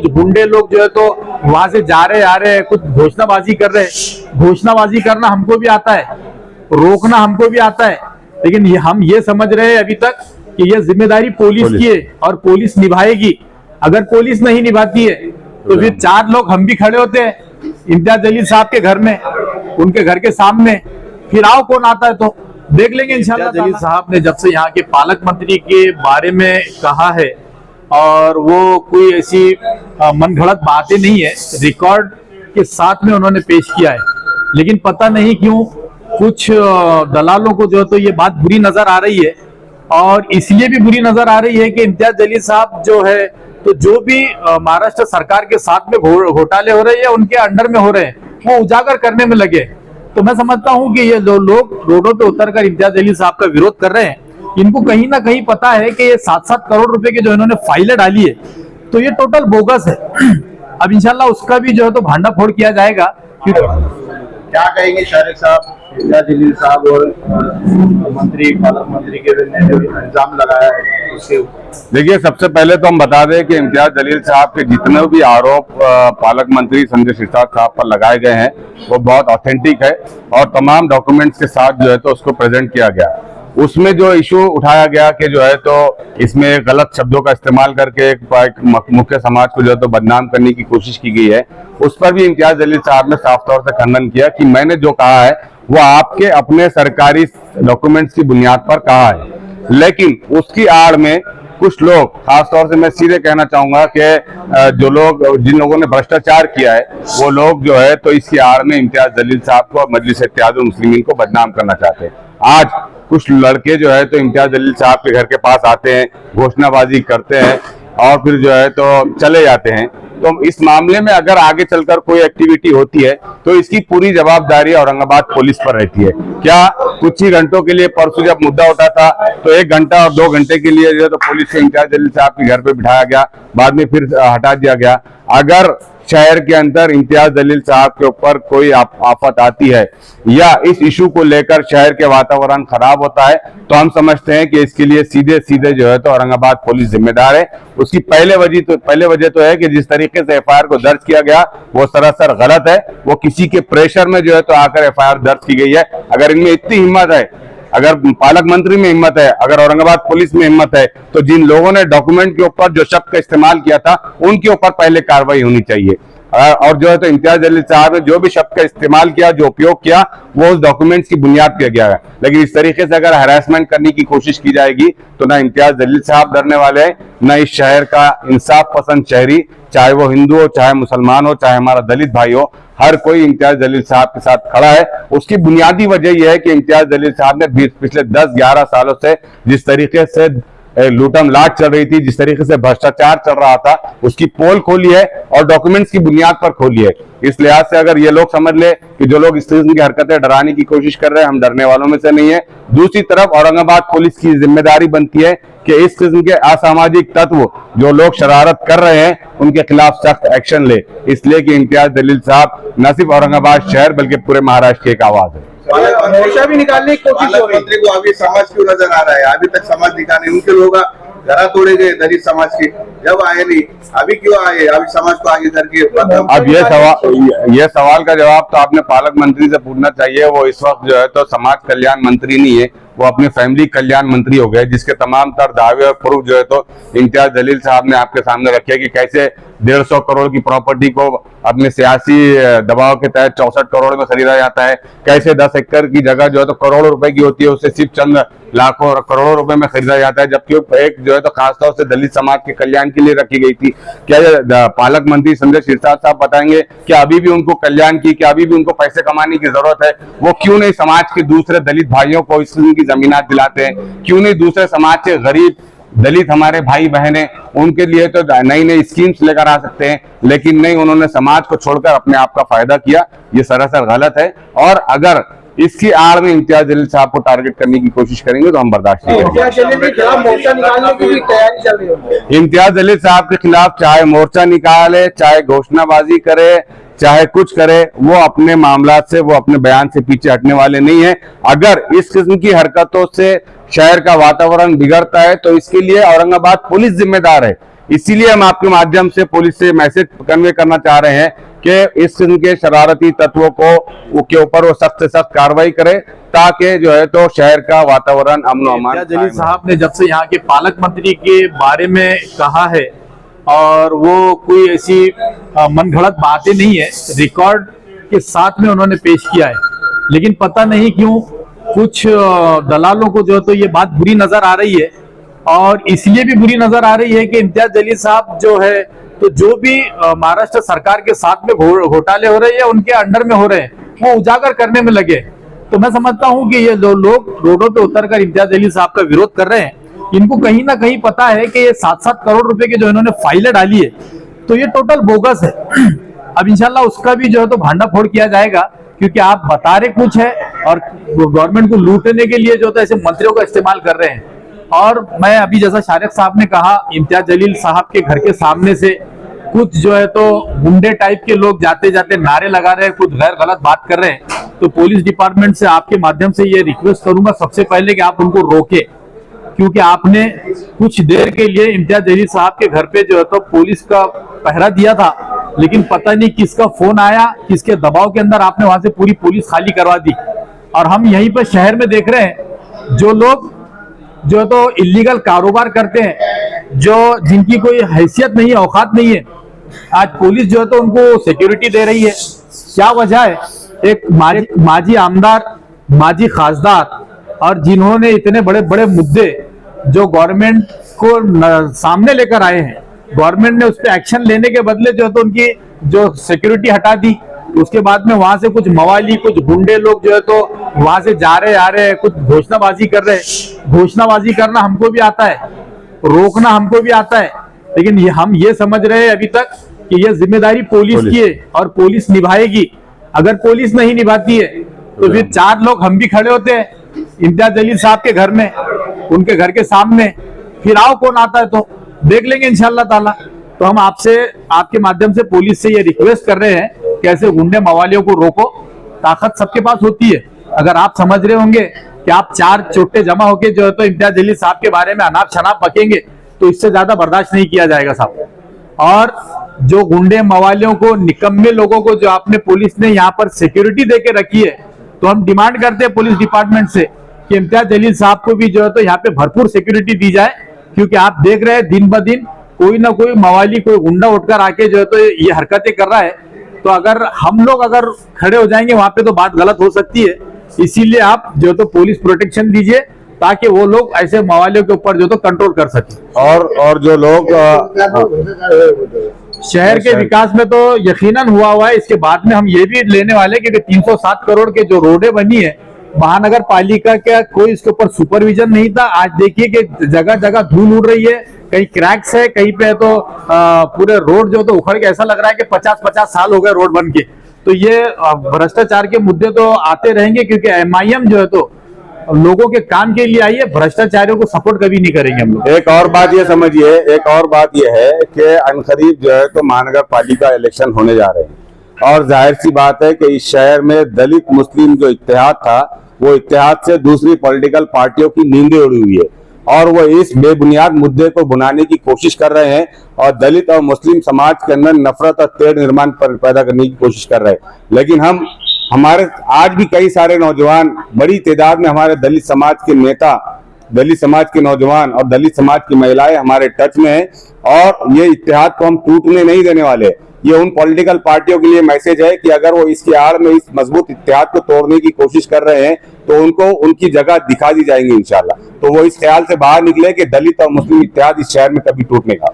कुछ गुंडे लोग जो है तो वहां से जा रहे आ रहे हैं, कुछ घोषणाबाजी कर रहे हैं। घोषणाबाजी करना हमको भी आता है, रोकना हमको भी आता है, लेकिन हम ये समझ रहे हैं अभी तक कि ये जिम्मेदारी पुलिस की है और पुलिस निभाएगी। अगर पुलिस नहीं निभाती है तो फिर 4 लोग हम भी खड़े होते हैं इम्तियाज जलील साहब के घर में, उनके घर के सामने, फिर आओ कौन आता है तो देख लेंगे इंशाल्लाह। जलील साहब ने जब से यहाँ के पालक मंत्री के बारे में कहा है और वो कोई ऐसी मनगढ़ंत बातें नहीं है, रिकॉर्ड के साथ में उन्होंने पेश किया है, लेकिन पता नहीं क्यों कुछ दलालों को जो है तो ये बात बुरी नजर आ रही है। और इसलिए भी बुरी नजर आ रही है कि इम्तियाज जलील साहब जो है तो जो भी महाराष्ट्र सरकार के साथ में घोटाले हो रहे हैं, उनके अंडर में हो रहे हैं, वो उजागर करने में लगे। तो मैं समझता हूं कि ये लोग रोडों पे उतरकर इम्तियाज जलील साहब का विरोध कर रहे हैं, इनको कहीं ना कहीं पता है कि ये 7-7 करोड़ रुपए के जो इन्होंने फाइलें डाली है तो ये टोटल बोगस है। अब इंशाल्लाह उसका भी जो है तो भांडाफोड़ किया जाएगा। क्या कहेंगे शारिक साहब, इम्तियाज जलील साहब और मंत्री पालक मंत्री के जो इल्जाम लगाया है उसके? देखिए, सबसे पहले तो हम बता दें कि इम्तियाज जलील साहब के जितने भी आरोप पालक मंत्री संजय सिरसाट साहब पर लगाए गए हैं वो बहुत ऑथेंटिक है और तमाम डॉक्यूमेंट्स के साथ जो है तो उसको प्रेजेंट किया गया। उसमें जो इशू उठाया गया कि जो है तो इसमें गलत शब्दों का इस्तेमाल करके एक मुख्य समाज को जो है तो बदनाम करने की कोशिश की गई है, उस पर भी इम्तियाज जलील साहब ने साफ तौर से खंडन किया कि मैंने जो कहा है वो आपके अपने सरकारी डॉक्यूमेंट्स की बुनियाद पर कहा है, लेकिन उसकी आड़ में कुछ लोग, खासतौर से मैं सीधे कहना चाहूंगा कि जो लोग, जिन लोगों ने भ्रष्टाचार किया है वो लोग जो है तो इसकी आड़ में इम्तियाज जलील साहब को, मजलिस इत्तेहादुल मुस्लिमीन को बदनाम करना चाहते हैं। आज कुछ लड़के जो है तो इम्तियाज जलील साहब के घर के पास आते हैं, घोषणाबाजी करते हैं और फिर जो है तो चले जाते हैं। तो इस मामले में अगर आगे चलकर कोई एक्टिविटी होती है तो इसकी पूरी जवाबदारी औरंगाबाद पुलिस पर रहती है। क्या कुछ ही घंटों के लिए परसों जब मुद्दा उठा था तो 1 घंटा और 2 घंटे के लिए जो है तो पुलिस को इम्तियाज जलील साहब के घर पे बिठाया गया, बाद में फिर हटा दिया गया। अगर शहर के अंदर इम्तियाज जलील साहब के ऊपर कोई आफत आती है या इस इशू को लेकर शहर के वातावरण खराब होता है तो हम समझते हैं कि इसके लिए सीधे सीधे जो है तो औरंगाबाद पुलिस जिम्मेदार है। उसकी पहले वजह तो है कि जिस तरीके से एफआईआर को दर्ज किया गया वो सरासर गलत है। वो किसी के प्रेशर में जो है तो आकर एफआईआर दर्ज की गई है। अगर इनमें इतनी हिम्मत है, अगर पालक मंत्री में हिम्मत है, अगर औरंगाबाद पुलिस में हिम्मत है, तो जिन लोगों ने डॉक्यूमेंट के ऊपर जो शब्द का इस्तेमाल किया था उनके ऊपर पहले कार्रवाई होनी चाहिए। और जो है तो इम्तियाज जलील साहब ने जो भी शब्द का इस्तेमाल किया, जो उपयोग किया, वो उस डॉक्यूमेंट्स की बुनियाद पे गया है। लेकिन इस तरीके से अगर हैरेसमेंट करने की कोशिश की जाएगी तो ना इम्तियाज जलील साहब डरने वाले हैं, न इस शहर का इंसाफ पसंद शहरी, चाहे वो हिंदू हो, चाहे मुसलमान हो, चाहे हमारा दलित भाई हो, हर कोई इम्तियाज जलील साहब के साथ खड़ा है। उसकी बुनियादी वजह यह है कि इम्तियाज जलील साहब ने पिछले 10-11 सालों से जिस तरीके से लूटम लाट चल रही थी, जिस तरीके से भ्रष्टाचार चल रहा था, उसकी पोल खोली है और डॉक्यूमेंट्स की बुनियाद पर खोली है। इस लिहाज से अगर ये लोग समझ ले कि जो लोग इस किस्म की हरकतें डराने की कोशिश कर रहे हैं, हम डरने वालों में से नहीं है। दूसरी तरफ औरंगाबाद पुलिस की जिम्मेदारी बनती है कि इस किस्म के असामाजिक तत्व जो लोग शरारत कर रहे हैं उनके खिलाफ सख्त एक्शन ले, इसलिए कि इम्तियाज जलील साहब न सिर्फ औरंगाबाद शहर बल्कि पूरे महाराष्ट्र की एक आवाज है। मोर्चा भी निकालने की कोशिश हो रही है। मंत्री को अभी समाज क्यों नजर आ रहा है? अभी तक समाज निकाले, उनके लोग घरा तोड़े गए दलित समाज के, जब आए नहीं, अभी क्यों आए? अभी समाज को आगे करके अब ये सवाल का जवाब तो आपने पालक मंत्री से पूछना चाहिए। वो इस वक्त जो है तो समाज कल्याण मंत्री नहीं है, वो अपने फैमिली कल्याण मंत्री हो गए, जिसके तमाम तर दावे और प्रूफ जो है तो इम्तियाज जलील साहब ने आपके सामने रखे कि कैसे 150 करोड़ की प्रॉपर्टी को अपने सियासी दबाव के तहत 64 करोड़ में खरीदा जाता है, कैसे 10 एकड़ की जगह जो है तो करोड़ों रुपए की होती है, उससे सिर्फ चंद लाखों और करोड़ों रुपए में खरीदा जाता है, जबकि एक जो है तो खासतौर से दलित समाज के कल्याण के लिए रखी गई थी। क्या पालक मंत्री संजय सिरसाट साहब बताएंगे कि अभी भी उनको कल्याण की, क्या अभी भी उनको पैसे कमाने की जरूरत है? वो क्यों नहीं समाज के दूसरे दलित भाइयों को इस किस्म की जमीनात दिलाते हैं? क्यों नहीं दूसरे समाज के गरीब दलित हमारे भाई बहने, उनके लिए तो नई नई स्कीम्स लेकर आ सकते हैं, लेकिन नहीं, उन्होंने समाज को छोड़कर अपने आप का फायदा किया। ये सरासर गलत है और अगर इसकी आड़ में इम्तियाज जलील साहब को टारगेट करने की कोशिश करेंगे तो हम बर्दाश्त नहीं करेंगे। इम्तियाज जलील साहब के खिलाफ चाहे मोर्चा निकाले, चाहे घोषणाबाजी करे, चाहे कुछ करे, वो अपने मामला से, वो अपने बयान से पीछे हटने वाले नहीं है। अगर इस किस्म की हरकतों से शहर का वातावरण बिगड़ता है तो इसके लिए औरंगाबाद पुलिस जिम्मेदार है। इसीलिए हम आपके माध्यम से पुलिस से मैसेज कन्वे करना चाह रहे हैं कि इस किस्म के शरारती तत्वों के ऊपर वो सख्त से सख्त कार्रवाई करे, ताकि जो है तो शहर का वातावरण अमन अमान। इम्तियाज जलील साहब ने जब से यहाँ के पालक मंत्री के बारे में कहा है, और वो कोई ऐसी मनगढ़ंत बातें नहीं है, रिकॉर्ड के साथ में उन्होंने पेश किया है, लेकिन पता नहीं क्यों कुछ दलालों को जो है तो ये बात बुरी नजर आ रही है। और इसलिए भी बुरी नजर आ रही है कि इम्तियाज जलील साहब जो है तो जो भी महाराष्ट्र सरकार के साथ में घोटाले हो रहे हैं, उनके अंडर में हो रहे हैं, वो उजागर करने में लगे। तो मैं समझता हूं कि ये जो लोग रोडों पे उतरकर इम्तियाज जलील साहब का विरोध कर रहे हैं, इनको कहीं ना कहीं पता है कि ये 7-7 करोड़ रुपए की जो इन्होंने फाइलें डाली है, तो ये टोटल बोगस है। अब इंशाल्लाह उसका भी जो है तो भांडाफोड़ किया जाएगा, क्योंकि आप बता रहे कुछ है और गवर्नमेंट को लूटने के लिए जो है ऐसे मंत्रियों का इस्तेमाल कर रहे हैं। और मैं अभी जैसा शारिक साहब ने कहा, इम्तियाज जलील साहब के घर के सामने से कुछ जो है तो गुंडे टाइप के लोग जाते जाते नारे लगा रहे हैं, कुछ गैर गलत बात कर रहे हैं। तो पुलिस डिपार्टमेंट से आपके माध्यम से ये रिक्वेस्ट करूंगा सबसे पहले कि आप उनको रोके, क्योंकि आपने कुछ देर के लिए इम्तियाज जलील साहब के घर पे जो है तो पुलिस का पहरा दिया था, लेकिन पता नहीं किसका फोन आया, किसके दबाव के अंदर आपने वहां से पूरी पुलिस खाली करवा दी। और हम यहीं पर शहर में देख रहे हैं जो लोग जो है तो इलीगल कारोबार करते हैं, जो जिनकी कोई हैसियत नहीं है, औकात नहीं है, आज पुलिस जो है तो उनको सिक्योरिटी दे रही है। क्या वजह है? एक माजी आमदार, माजी खासदार, और जिन्होंने इतने बड़े बड़े मुद्दे जो गवर्नमेंट को सामने लेकर आए हैं, गवर्नमेंट ने उस पर एक्शन लेने के बदले जो है तो उनकी जो सिक्योरिटी हटा दी। उसके बाद में वहां से कुछ मवाली, कुछ गुंडे लोग जो है तो वहां से जा रहे आ रहे हैं, कुछ घोषणाबाजी कर रहे हैं। घोषणाबाजी करना हमको भी आता है, रोकना हमको भी आता है, लेकिन हम ये समझ रहे हैं अभी तक कि ये जिम्मेदारी पुलिस की है और पुलिस निभाएगी। अगर पुलिस नहीं निभाती है तो फिर 4 लोग हम भी खड़े होते हैं इम्तियाज जलील साहब के घर में, उनके घर के सामने, फिर आओ कौन आता है तो देख लेंगे इंशाअल्लाह ताला। तो हम आपसे, आपके माध्यम से पुलिस से ये रिक्वेस्ट कर रहे हैं कि ऐसे गुंडे मवालियों को रोको। ताकत सबके पास होती है। अगर आप समझ रहे होंगे कि आप 4 चोटे जमा होके जो है तो इम्तियाज जलील साहब के बारे में अनाप शनाप बकेंगे, तो इससे ज्यादा बर्दाश्त नहीं किया जाएगा साहब। और जो गुंडे मवालियों को, निकम्मे लोगों को जो आपने पुलिस ने यहाँ पर सिक्योरिटी देके रखी है, तो हम डिमांड करते हैं पुलिस डिपार्टमेंट से कि इम्तियाज जलील साहब को भी जो है तो यहाँ पे भरपूर सिक्योरिटी दी जाए, क्योंकि आप देख रहे हैं दिन ब दिन कोई ना कोई मवाली, कोई गुंडा उठकर आके जो है तो ये हरकतें कर रहा है। तो अगर हम लोग अगर खड़े हो जाएंगे वहां पे तो बात गलत हो सकती है। इसीलिए आप जो है तो पुलिस प्रोटेक्शन दीजिए, ताकि वो लोग ऐसे मवालियों के ऊपर जो तो कंट्रोल कर सके। और जो लोग शहर के विकास में तो यकीनन हुआ है। इसके बाद में हम ये भी लेने वाले कि 307 करोड़ के जो रोडें बनी है, महानगर पालिका का कोई इसके ऊपर सुपरविजन नहीं था। आज देखिए कि जगह जगह धूल उड़ रही है, कहीं क्रैक्स है, कहीं पे तो पूरे रोड जो तो उखड़ के ऐसा लग रहा है कि 50-50 साल हो गए रोड बन के। तो ये भ्रष्टाचार के मुद्दे तो आते रहेंगे, क्योंकि MIM जो है तो लोगों के काम के लिए आई है, भ्रष्टाचारियों को सपोर्ट कभी नहीं करेंगे हम लोग। एक और बात ये समझिए, एक और बात ये है कि अनकरीब जो है तो महानगर पालिका इलेक्शन होने जा रहे हैं, और जाहिर सी बात है कि इस शहर में दलित मुस्लिम जो इत्तेहाद था, वो इत्तेहाद से दूसरी पॉलिटिकल पार्टियों की नींदें उड़ी हुई है, और वो इस बेबुनियाद मुद्दे को भुनाने की कोशिश कर रहे हैं और दलित और मुस्लिम समाज के अंदर नफरत और तेढ़ निर्माण पैदा करने की कोशिश कर रहे हैं। लेकिन हमारे आज भी कई सारे नौजवान, बड़ी तादाद में हमारे दलित समाज के नेता, दलित समाज के नौजवान और दलित समाज की महिलाएं हमारे टच में हैं, और ये इत्तेहाद को हम टूटने नहीं देने वाले। ये उन पॉलिटिकल पार्टियों के लिए मैसेज है कि अगर वो इसकी आड़ में इस मजबूत इत्तेहाद को तोड़ने की कोशिश कर रहे हैं, तो उनको उनकी जगह दिखा दी जाएंगी इंशाल्लाह। तो वो इस ख्याल से बाहर निकले कि दलित और मुस्लिम इत्तेहाद इस शहर में कभी टूटने का।